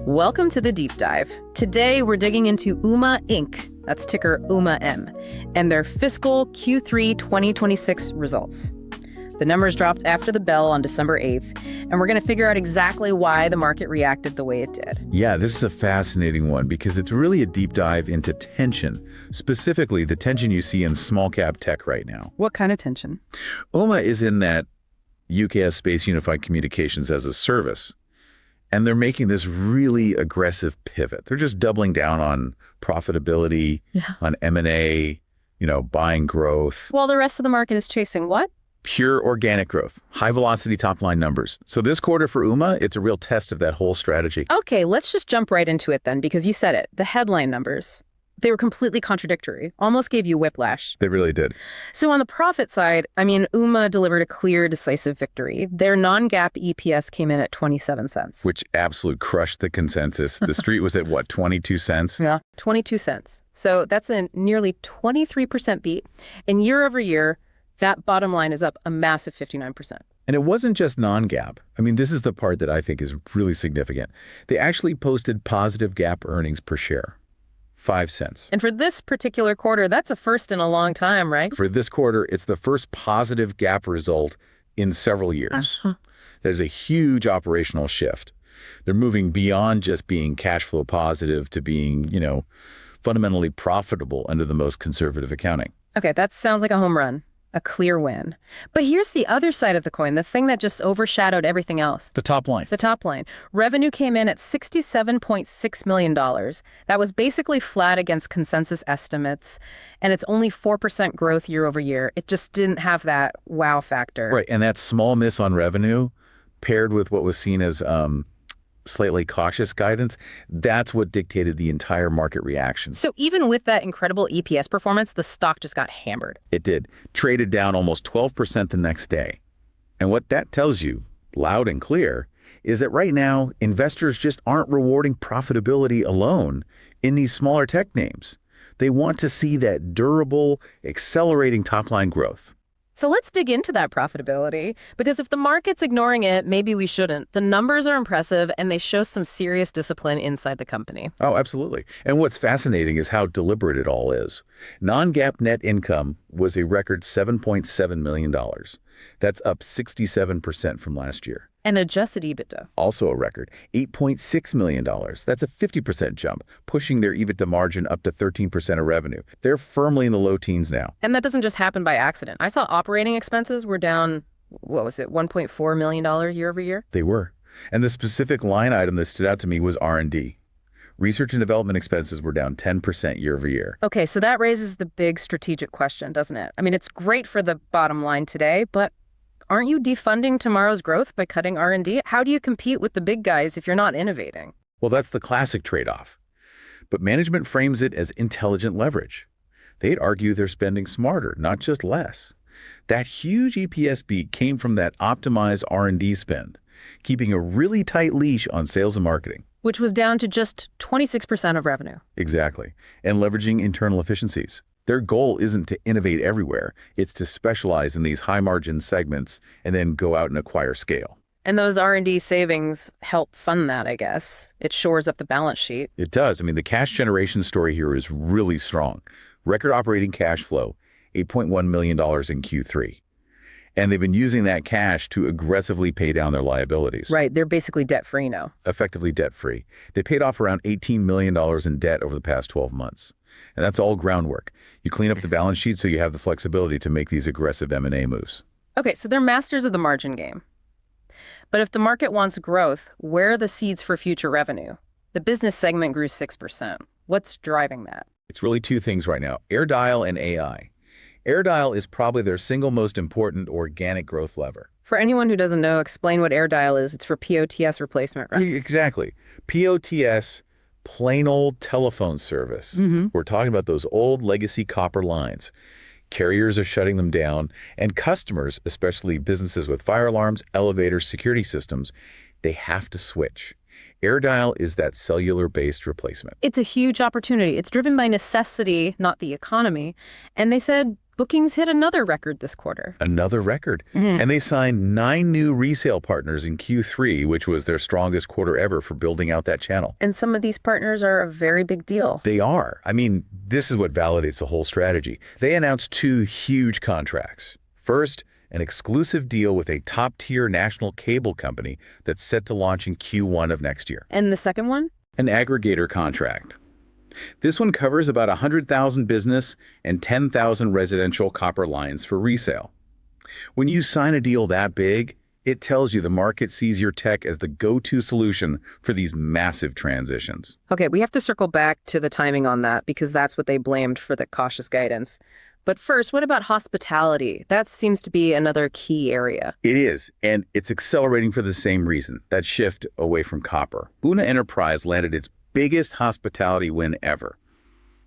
Welcome to the deep dive. Today, we're digging into Ooma Inc., that's ticker OOMA-M, and their fiscal Q3 2026 results. The numbers dropped after the bell on December 8th, and we're going to figure out exactly why the market reacted the way it did. Yeah, this is a fascinating one because it's really a deep dive into tension, specifically the tension you see in small cap tech right now. What kind of tension? Ooma is in that UKS space, unified communications as a service, and they're making this really aggressive pivot. They're just doubling down on profitability, on M&A, buying growth. While the rest of the market is chasing what? Pure organic growth, high velocity top line numbers. So this quarter for Ooma, it's a real test of that whole strategy. Okay, let's just jump right into it then, because you said it. The headline numbers, they were completely contradictory, almost gave you whiplash. They really did. So on the profit side, Ooma delivered a clear, decisive victory. Their non-GAAP EPS came in at 27 cents. Which absolutely crushed the consensus. The street was at what, 22 cents? Yeah, 22 cents. So that's a nearly 23% beat. And year over year, that bottom line is up a massive 59%. And it wasn't just non-GAAP. This is the part that I think is really significant. They actually posted positive GAAP earnings per share, 5 cents. And for this particular quarter, that's a first in a long time, right? For this quarter, it's the first positive GAAP result in several years. There's a huge operational shift. They're moving beyond just being cash flow positive to being, fundamentally profitable under the most conservative accounting. Okay, that sounds like a home run. A clear win. But here's the other side of the coin, the thing that just overshadowed everything else. The top line. The top line. Revenue came in at $67.6 million. That was basically flat against consensus estimates, and it's only 4% growth year over year. It just didn't have that wow factor. Right, and that small miss on revenue paired with what was seen as slightly cautious guidance, that's what dictated the entire market reaction. So even with that incredible EPS performance, the stock just got hammered. It did. Traded down almost 12% the next day. And what that tells you, loud and clear, is that right now, investors just aren't rewarding profitability alone in these smaller tech names. They want to see that durable, accelerating top-line growth. So let's dig into that profitability, because if the market's ignoring it, maybe we shouldn't. The numbers are impressive, and they show some serious discipline inside the company. Oh, absolutely. And what's fascinating is how deliberate it all is. Non-GAAP net income was a record $7.7 million. That's up 67% from last year. And adjusted EBITDA. Also a record, $8.6 million. That's a 50% jump, pushing their EBITDA margin up to 13% of revenue. They're firmly in the low teens now. And that doesn't just happen by accident. I saw operating expenses were down, $1.4 million year over year? They were. And the specific line item that stood out to me was R&D. Research and development expenses were down 10% year over year. Okay, so that raises the big strategic question, doesn't it? It's great for the bottom line today, but aren't you defunding tomorrow's growth by cutting R&D? How do you compete with the big guys if you're not innovating? Well, that's the classic trade-off. But management frames it as intelligent leverage. They'd argue they're spending smarter, not just less. That huge EPS beat came from that optimized R&D spend, keeping a really tight leash on sales and marketing. Which was down to just 26% of revenue. Exactly. And leveraging internal efficiencies. Their goal isn't to innovate everywhere. It's to specialize in these high-margin segments and then go out and acquire scale. And those R&D savings help fund that, I guess. It shores up the balance sheet. It does. The cash generation story here is really strong. Record operating cash flow, $8.1 million in Q3. And they've been using that cash to aggressively pay down their liabilities. Right. They're basically debt-free now. Effectively debt-free. They paid off around $18 million in debt over the past 12 months. And that's all groundwork. You clean up the balance sheet so you have the flexibility to make these aggressive M&A moves. Okay, so they're masters of the margin game. But if the market wants growth, where are the seeds for future revenue? The business segment grew 6%. What's driving that? It's really two things right now, AirDial and AI. AirDial is probably their single most important organic growth lever. For anyone who doesn't know, explain what AirDial is. It's for POTS replacement, right? Exactly. POTS, plain old telephone service. We're talking about those old legacy copper lines. Carriers are shutting them down, and customers, especially businesses with fire alarms, elevators, security systems, they have to switch. AirDial is that cellular-based replacement. It's a huge opportunity. It's driven by necessity, not the economy. And they said bookings hit another record this quarter. Another record. And they signed 9 new resale partners in Q3, which was their strongest quarter ever for building out that channel. And some of these partners are a very big deal. They are. I mean, this is what validates the whole strategy. They announced 2 huge contracts. First, an exclusive deal with a top-tier national cable company that's set to launch in Q1 of next year. And the second one? An aggregator contract. This one covers about 100,000 business and 10,000 residential copper lines for resale. When you sign a deal that big, it tells you the market sees your tech as the go-to solution for these massive transitions. Okay, we have to circle back to the timing on that because that's what they blamed for the cautious guidance. But first, what about hospitality? That seems to be another key area. It is, and it's accelerating for the same reason, that shift away from copper. Ooma Enterprise landed its biggest hospitality win ever.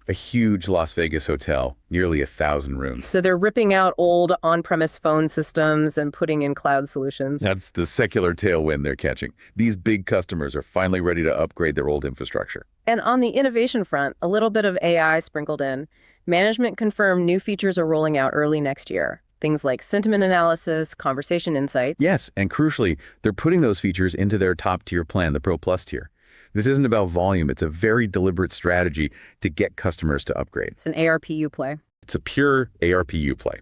A huge Las Vegas hotel, nearly 1,000 rooms. So they're ripping out old on-premise phone systems and putting in cloud solutions. That's the secular tailwind they're catching. These big customers are finally ready to upgrade their old infrastructure. And on the innovation front, a little bit of AI sprinkled in. Management confirmed new features are rolling out early next year. Things like sentiment analysis, conversation insights. Yes, and crucially, they're putting those features into their top-tier plan, the Pro Plus tier. This isn't about volume. It's a very deliberate strategy to get customers to upgrade. It's an ARPU play. It's a pure ARPU play.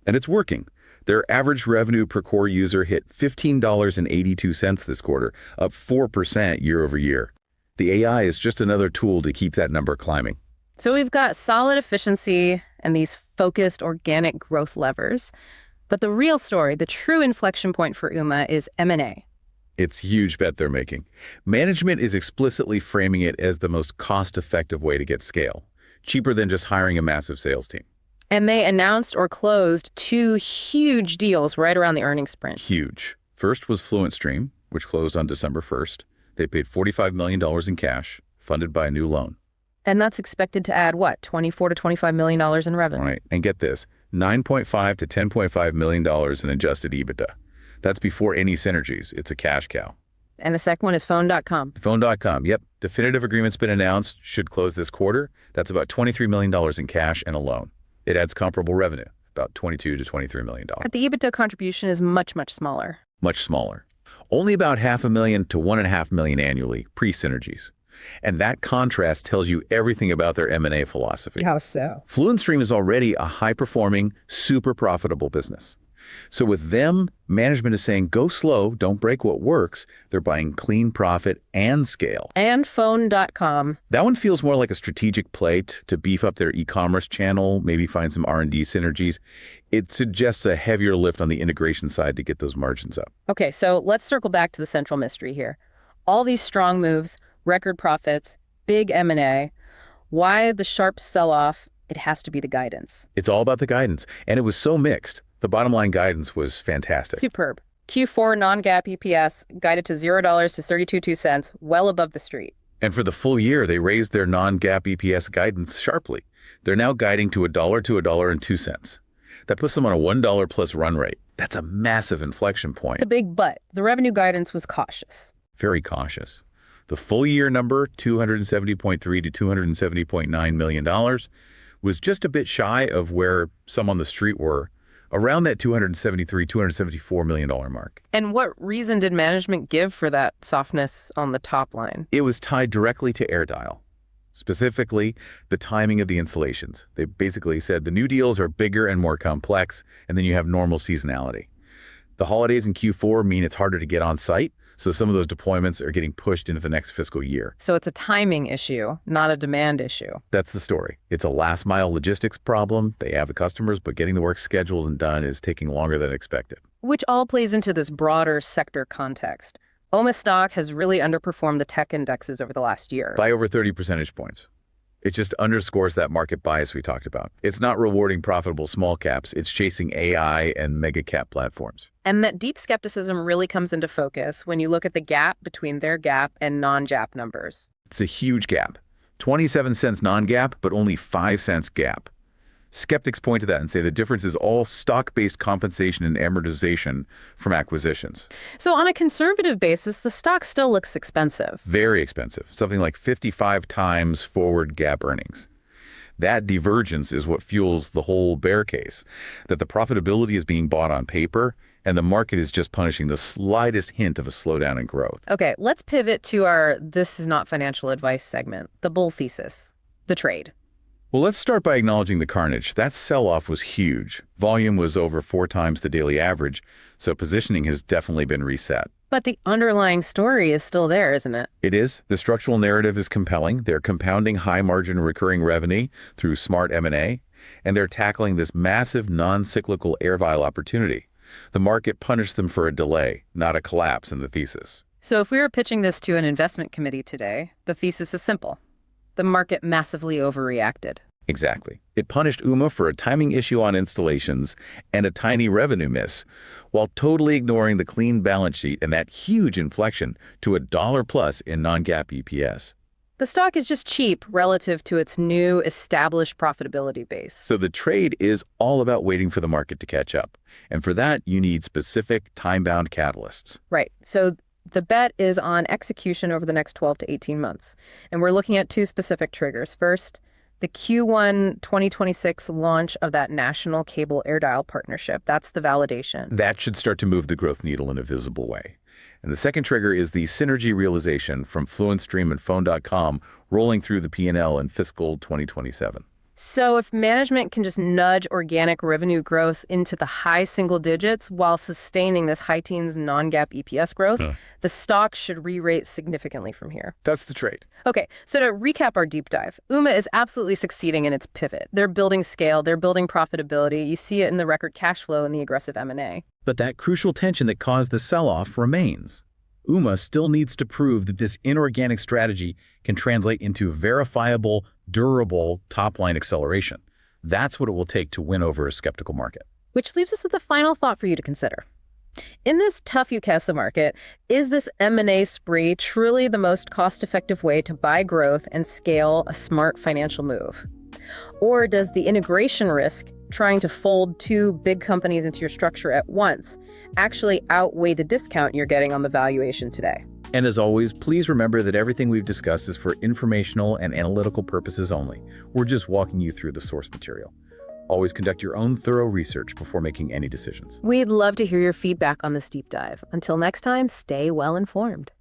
And it's working. Their average revenue per core user hit $15.82 this quarter, up 4% year over year. The AI is just another tool to keep that number climbing. So we've got solid efficiency and these focused organic growth levers. But the real story, the true inflection point for Ooma is M&A. It's a huge bet they're making. Management is explicitly framing it as the most cost-effective way to get scale, cheaper than just hiring a massive sales team. And they announced or closed 2 huge deals right around the earnings sprint. Huge. First was FluentStream, which closed on December 1st. They paid $45 million in cash, funded by a new loan. And that's expected to add, what, $24 to $25 million in revenue? Right. And get this, $9.5 to $10.5 million in adjusted EBITDA. That's before any synergies. It's a cash cow. And the second one is phone.com. Phone.com, yep. Definitive agreement's been announced, should close this quarter. That's about $23 million in cash and a loan. It adds comparable revenue, about $22 to $23 million. But the EBITDA contribution is much, much smaller. Much smaller. Only about $500,000 to $1.5 million annually, pre-synergies. And that contrast tells you everything about their M&A philosophy. How so? FluentStream is already a high-performing, super profitable business. So with them, management is saying, go slow, don't break what works. They're buying clean profit and scale. And phone.com. That one feels more like a strategic play to beef up their e-commerce channel, maybe find some R&D synergies. It suggests a heavier lift on the integration side to get those margins up. Okay, so let's circle back to the central mystery here. All these strong moves, record profits, big M&A. Why the sharp sell-off? It has to be the guidance. It's all about the guidance. And it was so mixed. The bottom line guidance was fantastic. Superb. Q4 non-GAAP EPS guided to $0 to 32 cents, well above the street. And for the full year, they raised their non-GAAP EPS guidance sharply. They're now guiding to $1 to $1.02. That puts them on a $1 plus run rate. That's a massive inflection point. The big but. The revenue guidance was cautious. Very cautious. The full year number, $270.3 to $270.9 million, was just a bit shy of where some on the street were, around that $273, $274 million mark. And what reason did management give for that softness on the top line? It was tied directly to AirDial, specifically the timing of the installations. They basically said the new deals are bigger and more complex, and then you have normal seasonality. The holidays in Q4 mean it's harder to get on site, so some of those deployments are getting pushed into the next fiscal year. So it's a timing issue, not a demand issue. That's the story. It's a last-mile logistics problem. They have the customers, but getting the work scheduled and done is taking longer than expected. Which all plays into this broader sector context. Ooma stock has really underperformed the tech indexes over the last year. By over 30 percentage points. It just underscores that market bias we talked about. It's not rewarding profitable small caps. It's chasing AI and mega cap platforms. And that deep skepticism really comes into focus when you look at the gap between their GAAP and non-GAAP numbers. It's a huge gap. 27 cents non-GAAP, but only 5 cents GAAP. Skeptics point to that and say the difference is all stock-based compensation and amortization from acquisitions. So on a conservative basis, the stock still looks expensive. Very expensive, something like 55 times forward GAAP earnings. That divergence is what fuels the whole bear case, that the profitability is being bought on paper and the market is just punishing the slightest hint of a slowdown in growth. Okay, let's pivot to our "this is not financial advice" segment, the bull thesis, the trade. Well, let's start by acknowledging the carnage. That sell-off was huge. Volume was over 4 times the daily average, so positioning has definitely been reset. But the underlying story is still there, isn't it? It is. The structural narrative is compelling. They're compounding high-margin recurring revenue through smart M&A, and they're tackling this massive non-cyclical AirDial opportunity. The market punished them for a delay, not a collapse in the thesis. So if we were pitching this to an investment committee today, the thesis is simple. The market massively overreacted. Exactly. It punished Ooma for a timing issue on installations and a tiny revenue miss, while totally ignoring the clean balance sheet and that huge inflection to $1 plus in non-GAAP EPS. The stock is just cheap relative to its new established profitability base. So the trade is all about waiting for the market to catch up. And for that, you need specific time-bound catalysts. Right. So the bet is on execution over the next 12 to 18 months. And we're looking at 2 specific triggers. First, the Q1 2026 launch of that national cable AirDial partnership. That's the validation. That should start to move the growth needle in a visible way. And the second trigger is the synergy realization from FluentStream and Phone.com rolling through the P&L in fiscal 2027. So if management can just nudge organic revenue growth into the high single digits while sustaining this high teens non-GAAP EPS growth, the stock should re-rate significantly from here. That's the trade. Okay, so to recap our deep dive, Ooma is absolutely succeeding in its pivot. They're building scale, they're building profitability. You see it in the record cash flow and the aggressive M&A. But that crucial tension that caused the sell-off remains. Ooma still needs to prove that this inorganic strategy can translate into verifiable, durable top-line acceleration. That's what it will take to win over a skeptical market. Which leaves us with a final thought for you to consider. In this tough UCASA market, is this M&A spree truly the most cost-effective way to buy growth and scale a smart financial move? Or does the integration risk, trying to fold 2 big companies into your structure at once, actually outweigh the discount you're getting on the valuation today? And as always, please remember that everything we've discussed is for informational and analytical purposes only. We're just walking you through the source material. Always conduct your own thorough research before making any decisions. We'd love to hear your feedback on this deep dive. Until next time, stay well informed.